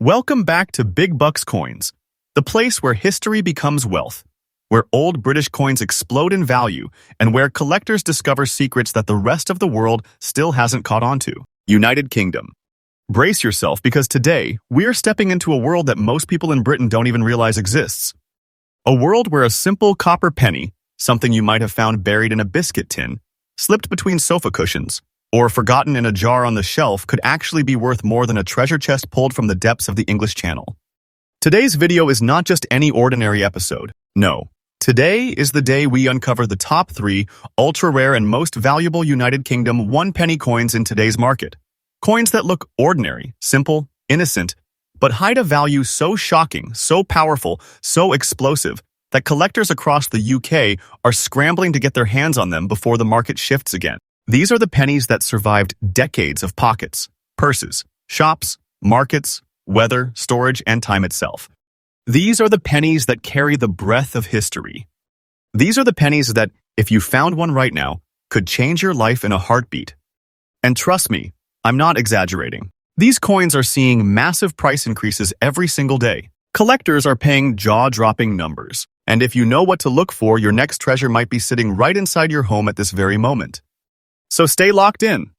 Welcome back to Big Bucks Coins, the place where history becomes wealth, where old British coins explode in value, and where collectors discover secrets that the rest of the world still hasn't caught on to. United Kingdom. Brace yourself because today, we're stepping into a world that most people in Britain don't even realize exists. A world where a simple copper penny, something you might have found buried in a biscuit tin, slipped between sofa cushions, or forgotten in a jar on the shelf could actually be worth more than a treasure chest pulled from the depths of the English Channel. Today's video is not just any ordinary episode. No. Today is the day we uncover the top 3 ultra-rare and most valuable United Kingdom 1-penny coins in today's market. Coins that look ordinary, simple, innocent, but hide a value so shocking, so powerful, so explosive, that collectors across the UK are scrambling to get their hands on them before the market shifts again. These are the pennies that survived decades of pockets, purses, shops, markets, weather, storage, and time itself. These are the pennies that carry the breath of history. These are the pennies that, if you found one right now, could change your life in a heartbeat. And trust me, I'm not exaggerating. These coins are seeing massive price increases every single day. Collectors are paying jaw-dropping numbers. And if you know what to look for, your next treasure might be sitting right inside your home at this very moment. So stay locked in.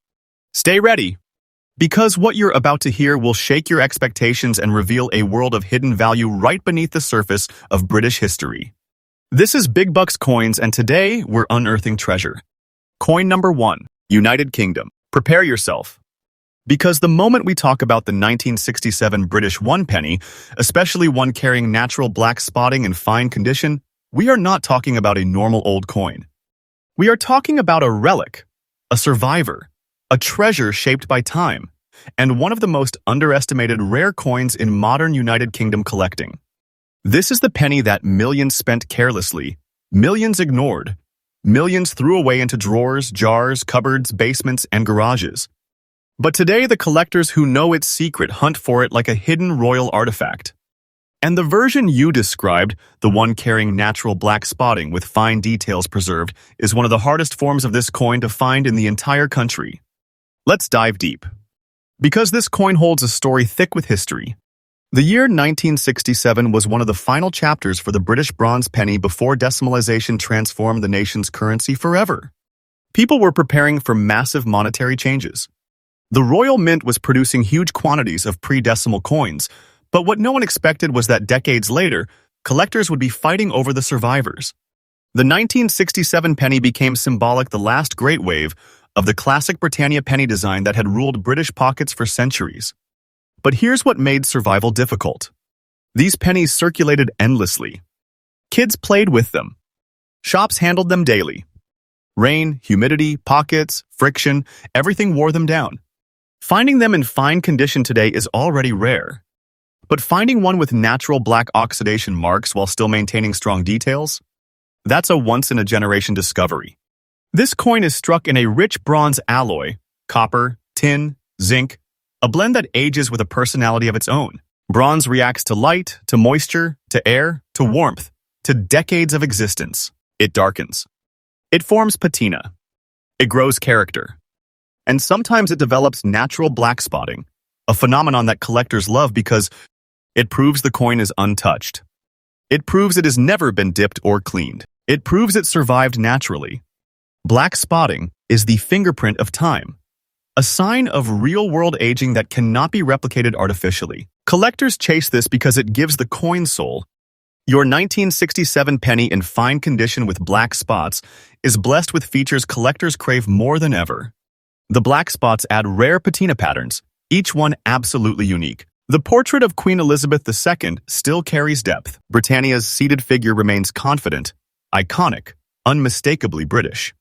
Stay ready. Because what you're about to hear will shake your expectations and reveal a world of hidden value right beneath the surface of British history. This is Big Bucks Coins, and today we're unearthing treasure. Coin number 1, United Kingdom. Prepare yourself. Because the moment we talk about the 1967 British 1-penny, especially one carrying natural black spotting in fine condition, we are not talking about a normal old coin. We are talking about a relic, a survivor, a treasure shaped by time, and one of the most underestimated rare coins in modern United Kingdom collecting. This is the penny that millions spent carelessly, millions ignored, millions threw away into drawers, jars, cupboards, basements, and garages. But today, the collectors who know its secret hunt for it like a hidden royal artifact. And the version you described, the one carrying natural black spotting with fine details preserved, is one of the hardest forms of this coin to find in the entire country. Let's dive deep. Because this coin holds a story thick with history. The year 1967 was one of the final chapters for the British bronze penny before decimalization transformed the nation's currency forever. People were preparing for massive monetary changes. The Royal Mint was producing huge quantities of pre-decimal coins, but what no one expected was that decades later, collectors would be fighting over the survivors. The 1967 penny became symbolic the last great wave of the classic Britannia penny design that had ruled British pockets for centuries. But here's what made survival difficult. These pennies circulated endlessly. Kids played with them. Shops handled them daily. Rain, humidity, pockets, friction, everything wore them down. Finding them in fine condition today is already rare. But finding one with natural black oxidation marks while still maintaining strong details? That's a once-in-a-generation discovery. This coin is struck in a rich bronze alloy, copper, tin, zinc, a blend that ages with a personality of its own. Bronze reacts to light, to moisture, to air, to warmth, to decades of existence. It darkens. It forms patina. It grows character. And sometimes it develops natural black spotting, a phenomenon that collectors love because it proves the coin is untouched. It proves it has never been dipped or cleaned. It proves it survived naturally. Black spotting is the fingerprint of time, a sign of real-world aging that cannot be replicated artificially. Collectors chase this because it gives the coin soul. Your 1967 penny in fine condition with black spots is blessed with features collectors crave more than ever. The black spots add rare patina patterns, each one absolutely unique. The portrait of Queen Elizabeth II still carries depth. Britannia's seated figure remains confident, iconic, unmistakably British.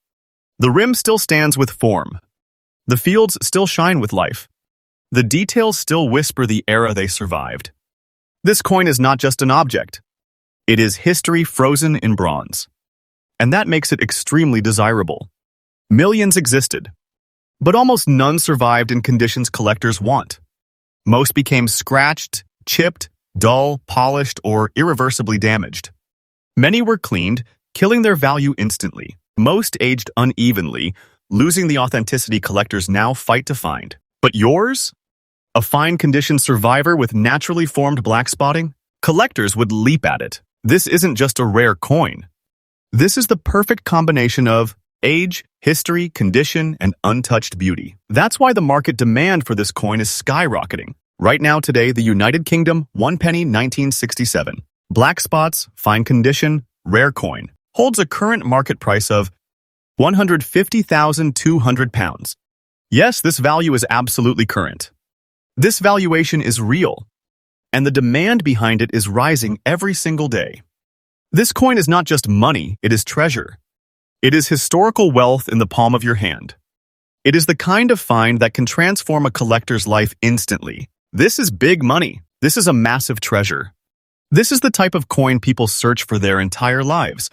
The rim still stands with form. The fields still shine with life. The details still whisper the era they survived. This coin is not just an object. It is history frozen in bronze. And that makes it extremely desirable. Millions existed, but almost none survived in conditions collectors want. Most became scratched, chipped, dull, polished, or irreversibly damaged. Many were cleaned, killing their value instantly. Most aged unevenly, losing the authenticity collectors now fight to find. But yours? A fine condition survivor with naturally formed black spotting? Collectors would leap at it. This isn't just a rare coin. This is the perfect combination of age, history, condition, and untouched beauty. That's why the market demand for this coin is skyrocketing. Right now today, the United Kingdom, 1 penny 1967. Black spots, fine condition, rare coin. Holds a current market price of £150,200. Yes, this value is absolutely current. This valuation is real, and the demand behind it is rising every single day. This coin is not just money, it is treasure. It is historical wealth in the palm of your hand. It is the kind of find that can transform a collector's life instantly. This is big money. This is a massive treasure. This is the type of coin people search for their entire lives.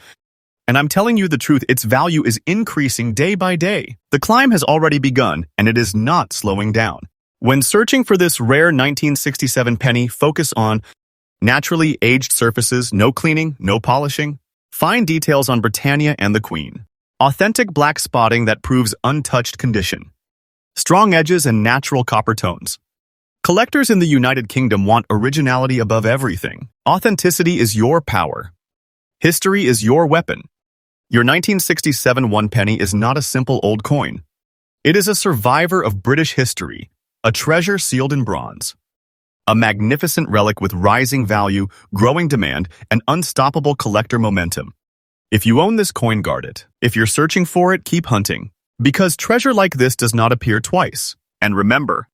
And I'm telling you the truth, its value is increasing day by day. The climb has already begun, and it is not slowing down. When searching for this rare 1967 penny, focus on naturally aged surfaces, no cleaning, no polishing, fine details on Britannia and the Queen, authentic black spotting that proves untouched condition, strong edges and natural copper tones. Collectors in the United Kingdom want originality above everything. Authenticity is your power. History is your weapon. Your 1967 1 penny is not a simple old coin. It is a survivor of British history, a treasure sealed in bronze. A magnificent relic with rising value, growing demand, and unstoppable collector momentum. If you own this coin, guard it. If you're searching for it, keep hunting. Because treasure like this does not appear twice. And remember,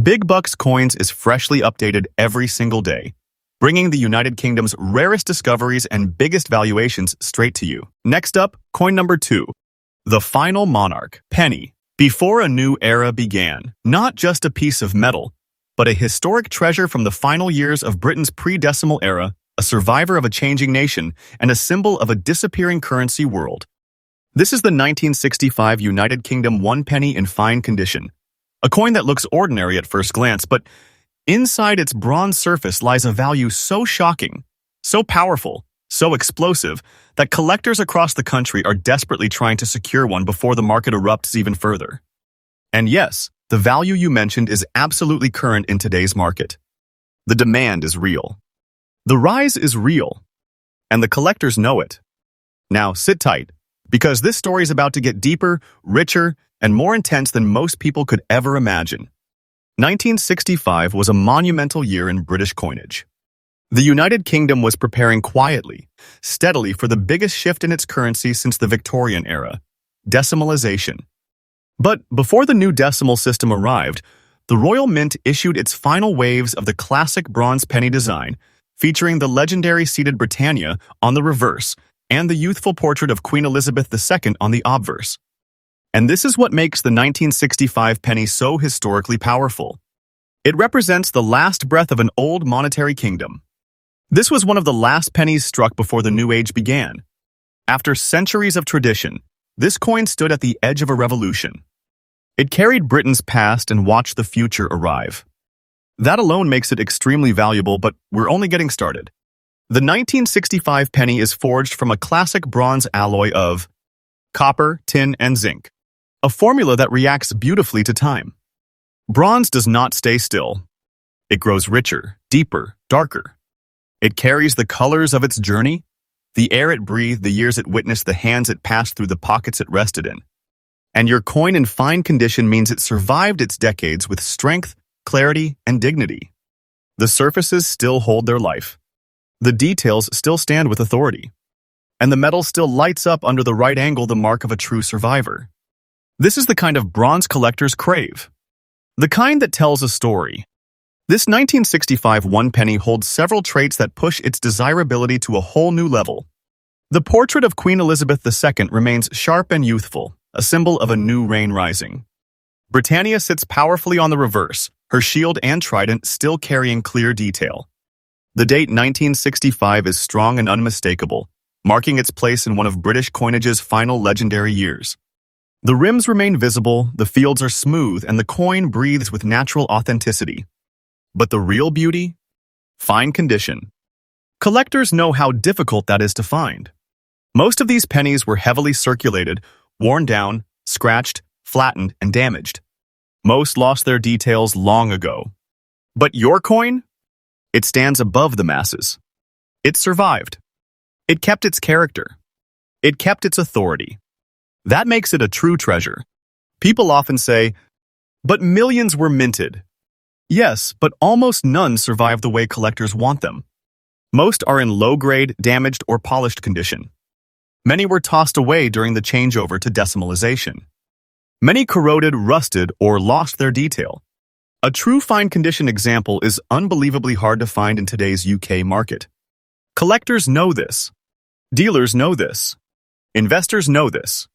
Big Bucks Coins is freshly updated every single day, bringing the United Kingdom's rarest discoveries and biggest valuations straight to you. Next up, coin number 2. The Final Monarch, penny. Before a new era began, not just a piece of metal, but a historic treasure from the final years of Britain's pre-decimal era, a survivor of a changing nation, and a symbol of a disappearing currency world. This is the 1965 United Kingdom 1 penny in fine condition, a coin that looks ordinary at first glance, but inside its bronze surface lies a value so shocking, so powerful, so explosive, that collectors across the country are desperately trying to secure one before the market erupts even further. And yes, the value you mentioned is absolutely current in today's market. The demand is real. The rise is real. And the collectors know it. Now sit tight, because this story is about to get deeper, richer, and more intense than most people could ever imagine. 1965 was a monumental year in British coinage. The United Kingdom was preparing quietly, steadily for the biggest shift in its currency since the Victorian era, decimalization. But before the new decimal system arrived, the Royal Mint issued its final waves of the classic bronze penny design, featuring the legendary seated Britannia on the reverse and the youthful portrait of Queen Elizabeth II on the obverse. And this is what makes the 1965 penny so historically powerful. It represents the last breath of an old monetary kingdom. This was one of the last pennies struck before the new age began. After centuries of tradition, this coin stood at the edge of a revolution. It carried Britain's past and watched the future arrive. That alone makes it extremely valuable, but we're only getting started. The 1965 penny is forged from a classic bronze alloy of copper, tin, and zinc, a formula that reacts beautifully to time. Bronze does not stay still. It grows richer, deeper, darker. It carries the colors of its journey, the air it breathed, the years it witnessed, the hands it passed through, the pockets it rested in. And your coin in fine condition means it survived its decades with strength, clarity, and dignity. The surfaces still hold their life. The details still stand with authority. And the metal still lights up under the right angle, the mark of a true survivor. This is the kind of bronze collectors crave. The kind that tells a story. This 1965 1 penny holds several traits that push its desirability to a whole new level. The portrait of Queen Elizabeth II remains sharp and youthful, a symbol of a new reign rising. Britannia sits powerfully on the reverse, her shield and trident still carrying clear detail. The date 1965 is strong and unmistakable, marking its place in one of British coinage's final legendary years. The rims remain visible, the fields are smooth, and the coin breathes with natural authenticity. But the real beauty? Fine condition. Collectors know how difficult that is to find. Most of these pennies were heavily circulated, worn down, scratched, flattened, and damaged. Most lost their details long ago, But your coin? It stands above the masses. It survived. It kept its character. It kept its authority. That makes it a true treasure. People often say, but millions were minted. Yes, but almost none survive the way collectors want them. Most are in low-grade, damaged, or polished condition. Many were tossed away during the changeover to decimalization. Many corroded, rusted, or lost their detail. A true fine condition example is unbelievably hard to find in today's UK market. Collectors know this. Dealers know this. Investors know this.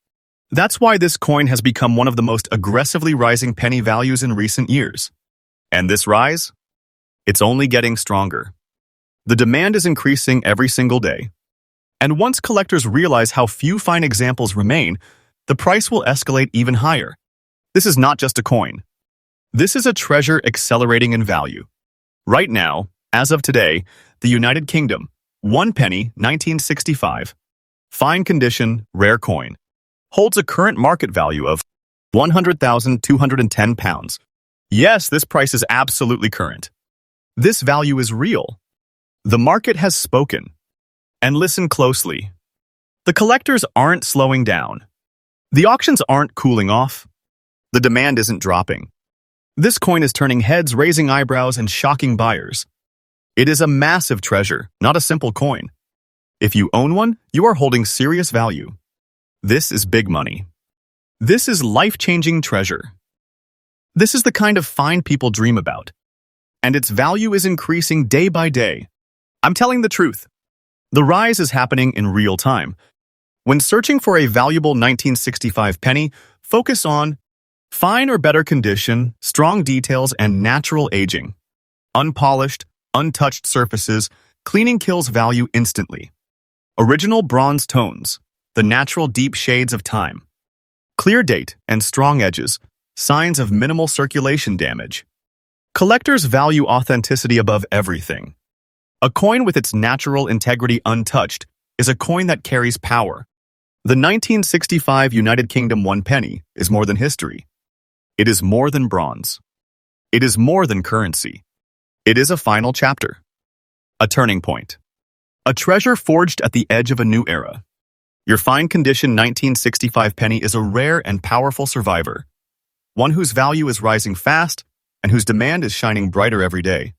That's why this coin has become one of the most aggressively rising penny values in recent years. And this rise? It's only getting stronger. The demand is increasing every single day. And once collectors realize how few fine examples remain, the price will escalate even higher. This is not just a coin. This is a treasure accelerating in value. Right now, as of today, the United Kingdom, 1 penny, 1965, fine condition, rare coin, holds a current market value of £100,210. Yes, this price is absolutely current. This value is real. The market has spoken. And listen closely. The collectors aren't slowing down. The auctions aren't cooling off. The demand isn't dropping. This coin is turning heads, raising eyebrows, and shocking buyers. It is a massive treasure, not a simple coin. If you own one, you are holding serious value. This is big money. This is life-changing treasure. This is the kind of find people dream about. And its value is increasing day by day. I'm telling the truth. The rise is happening in real time. When searching for a valuable 1965 penny, focus on fine or better condition, strong details, and natural aging. Unpolished, untouched surfaces, cleaning kills value instantly. Original bronze tones, the natural deep shades of time. Clear date and strong edges, signs of minimal circulation damage. Collectors value authenticity above everything. A coin with its natural integrity untouched is a coin that carries power. The 1965 United Kingdom 1 penny is more than history. It is more than bronze. It is more than currency. It is a final chapter. A turning point. A treasure forged at the edge of a new era. Your fine condition 1965 penny is a rare and powerful survivor. One whose value is rising fast and whose demand is shining brighter every day.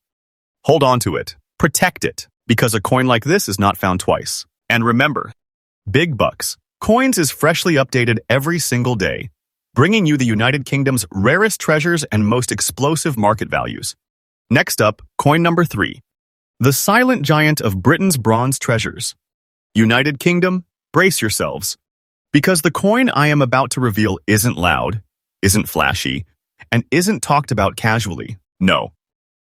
Hold on to it. Protect it, because a coin like this is not found twice. And remember, Big Bucks Coins is freshly updated every single day, bringing you the United Kingdom's rarest treasures and most explosive market values. Next up, coin number 3. The silent giant of Britain's bronze treasures. United Kingdom, brace yourselves, because the coin I am about to reveal isn't loud, isn't flashy, and isn't talked about casually. No.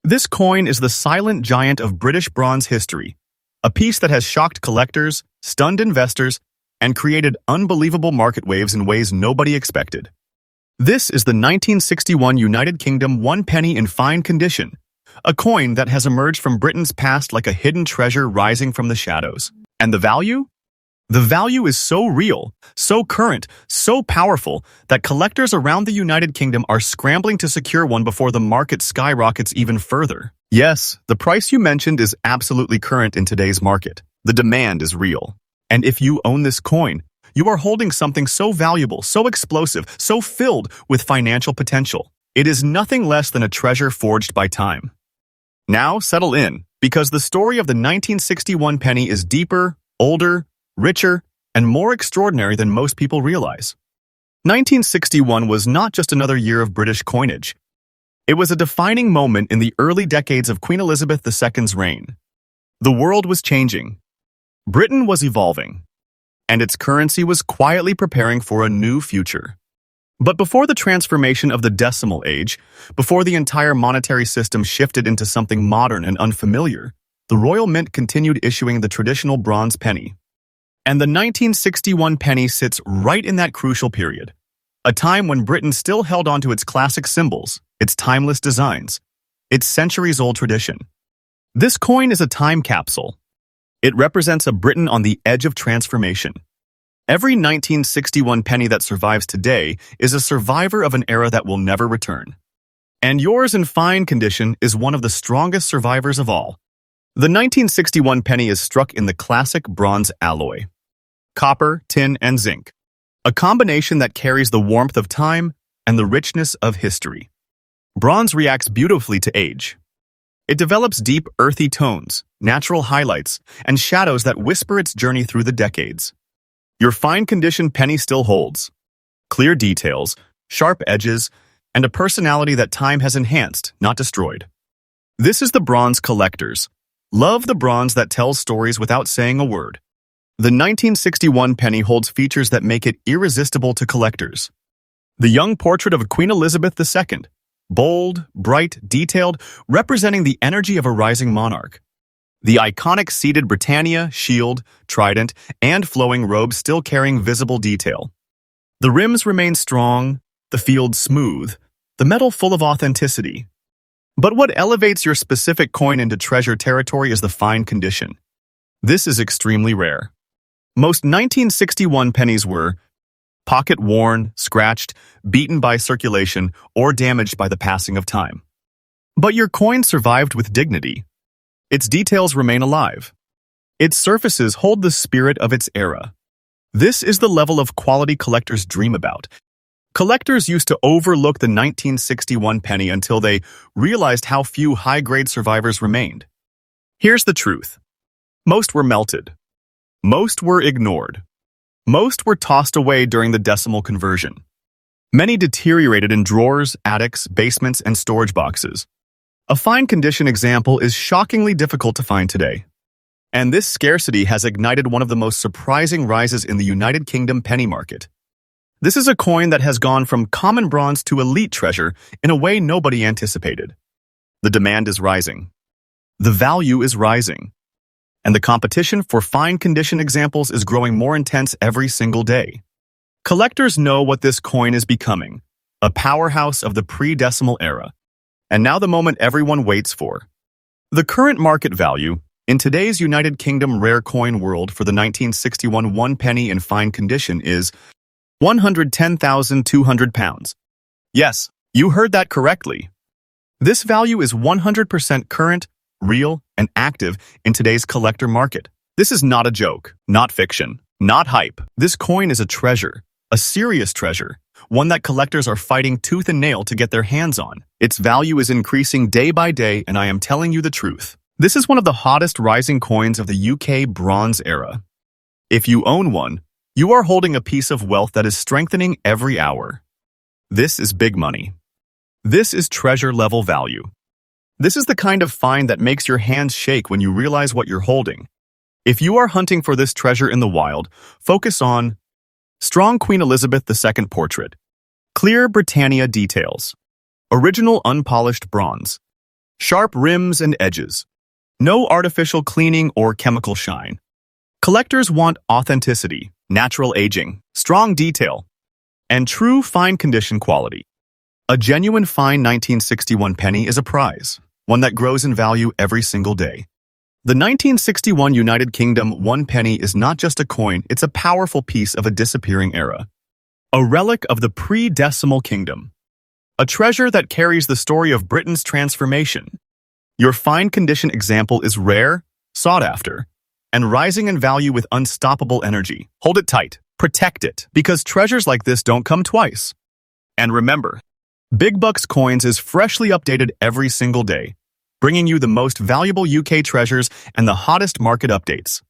This coin is the silent giant of British bronze history, a piece that has shocked collectors, stunned investors, and created unbelievable market waves in ways nobody expected. This is the 1961 United Kingdom 1 penny in fine condition, a coin that has emerged from Britain's past like a hidden treasure rising from the shadows. And the value? The value is so real, so current, so powerful that collectors around the United Kingdom are scrambling to secure one before the market skyrockets even further. Yes, the price you mentioned is absolutely current in today's market. The demand is real. And if you own this coin, you are holding something so valuable, so explosive, so filled with financial potential. It is nothing less than a treasure forged by time. Now settle in, because the story of the 1961 penny is deeper, older, richer, and more extraordinary than most people realize. 1961 was not just another year of British coinage. It was a defining moment in the early decades of Queen Elizabeth II's reign. The world was changing. Britain was evolving. And its currency was quietly preparing for a new future. But before the transformation of the decimal age, before the entire monetary system shifted into something modern and unfamiliar, the Royal Mint continued issuing the traditional bronze penny. And the 1961 penny sits right in that crucial period, a time when Britain still held on to its classic symbols, its timeless designs, its centuries-old tradition. This coin is a time capsule. It represents a Britain on the edge of transformation. Every 1961 penny that survives today is a survivor of an era that will never return. And yours in fine condition is one of the strongest survivors of all. The 1961 penny is struck in the classic bronze alloy. Copper, tin, and zinc. A combination that carries the warmth of time and the richness of history. Bronze reacts beautifully to age. It develops deep, earthy tones, natural highlights, and shadows that whisper its journey through the decades. Your fine-condition penny still holds clear details, sharp edges, and a personality that time has enhanced, not destroyed. This is the bronze collectors. Love the bronze that tells stories without saying a word. The 1961 penny holds features that make it irresistible to collectors. The young portrait of Queen Elizabeth II, bold, bright, detailed, representing the energy of a rising monarch. The iconic seated Britannia, shield, trident, and flowing robe still carrying visible detail. The rims remain strong, the field smooth, the metal full of authenticity. But what elevates your specific coin into treasure territory is the fine condition. This is extremely rare. Most 1961 pennies were pocket-worn, scratched, beaten by circulation, or damaged by the passing of time. But your coin survived with dignity. Its details remain alive. Its surfaces hold the spirit of its era. This is the level of quality collectors dream about. Collectors used to overlook the 1961 penny until they realized how few high-grade survivors remained. Here's the truth. Most were melted. Most were ignored. Most were tossed away during the decimal conversion. Many deteriorated in drawers, attics, basements, and storage boxes. A fine condition example is shockingly difficult to find today. And this scarcity has ignited one of the most surprising rises in the United Kingdom penny market. This is a coin that has gone from common bronze to elite treasure in a way nobody anticipated. The demand is rising. The value is rising. And the competition for fine condition examples is growing more intense every single day. Collectors know what this coin is becoming, a powerhouse of the pre-decimal era. And now the moment everyone waits for. The current market value in today's United Kingdom rare coin world for the 1961 one penny in fine condition is £110,200. Yes, you heard that correctly. This value is 100% current, real, and active in today's collector market. This is not a joke, not fiction, not hype. This coin is a treasure, a serious treasure, one that collectors are fighting tooth and nail to get their hands on. Its value is increasing day by day, and I am telling you the truth. This is one of the hottest rising coins of the UK Bronze era. If you own one, you are holding a piece of wealth that is strengthening every hour. This is big money. This is treasure-level value. This is the kind of find that makes your hands shake when you realize what you're holding. If you are hunting for this treasure in the wild, focus on strong Queen Elizabeth II portrait, clear Britannia details, original unpolished bronze, sharp rims and edges, no artificial cleaning or chemical shine. Collectors want authenticity, natural aging, strong detail, and true fine condition quality. A genuine fine 1961 penny is a prize, one that grows in value every single day. The 1961 United Kingdom one penny is not just a coin, it's a powerful piece of a disappearing era. A relic of the pre-decimal kingdom. A treasure that carries the story of Britain's transformation. Your fine condition example is rare, sought after, and rising in value with unstoppable energy. Hold it tight, protect it, because treasures like this don't come twice. And remember, Big Bucks Coins is freshly updated every single day, bringing you the most valuable UK treasures and the hottest market updates.